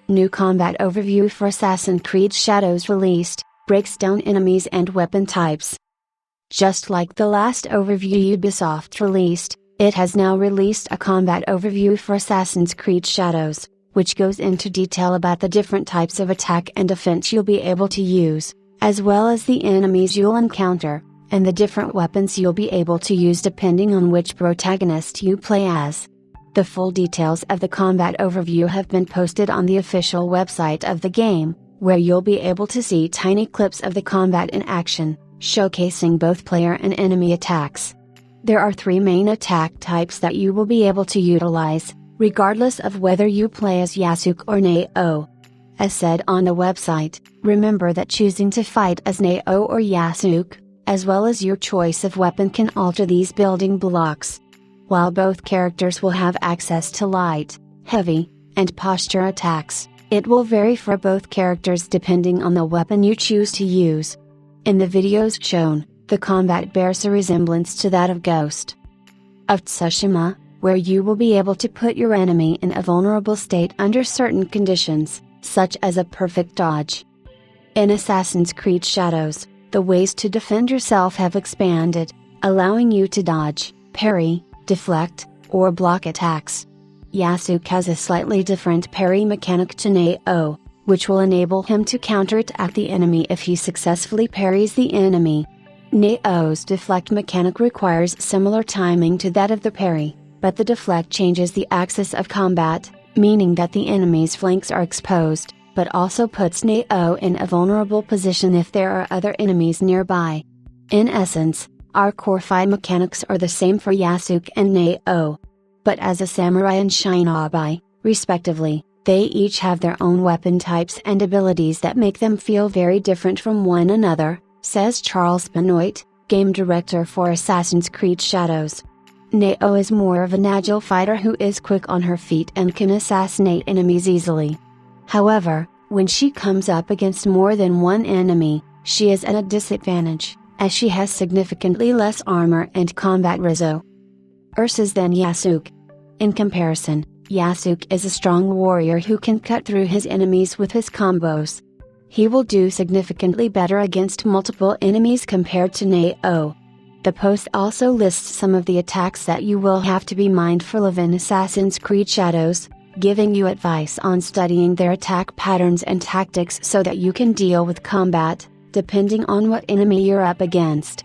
New combat overview for Assassin's Creed Shadows released, breaks down enemies and weapon types. Just like the last overview Ubisoft released, it has now released a combat overview for Assassin's Creed Shadows, which goes into detail about the different types of attack and defense you'll be able to use, as well as the enemies you'll encounter, and the different weapons you'll be able to use depending on which protagonist you play as. The full details of the combat overview have been posted on the official website of the game, where you'll be able to see tiny clips of the combat in action, showcasing both player and enemy attacks. There are 3 main attack types that you will be able to utilize, regardless of whether you play as Yasuke or Nao. As said on the website, remember that choosing to fight as Nao or Yasuke, as well as your choice of weapon can alter these building blocks. While both characters will have access to light, heavy, and posture attacks, it will vary for both characters depending on the weapon you choose to use. In the videos shown, the combat bears a resemblance to that of Ghost of Tsushima, where you will be able to put your enemy in a vulnerable state under certain conditions, such as a perfect dodge. In Assassin's Creed Shadows, the ways to defend yourself have expanded, allowing you to dodge, parry, deflect, or block attacks. Yasuke has a slightly different parry mechanic to Nao, which will enable him to counterattack the enemy if he successfully parries the enemy. Nao's deflect mechanic requires similar timing to that of the parry, but the deflect changes the axis of combat, meaning that the enemy's flanks are exposed, but also puts Nao in a vulnerable position if there are other enemies nearby. In essence, our core fight mechanics are the same for Yasuke and Nao. But as a samurai and shinobi, respectively, they each have their own weapon types and abilities that make them feel very different from one another, says Charles Benoit, game director for Assassin's Creed Shadows. Nao is more of an agile fighter who is quick on her feet and can assassinate enemies easily. However, when she comes up against more than one enemy, she is at a disadvantage, as she has significantly less armor and combat reso than Yasuke. In comparison, Yasuke is a strong warrior who can cut through his enemies with his combos. He will do significantly better against multiple enemies compared to Nao. The post also lists some of the attacks that you will have to be mindful of in Assassin's Creed Shadows, giving you advice on studying their attack patterns and tactics so that you can deal with combat, depending on what enemy you're up against.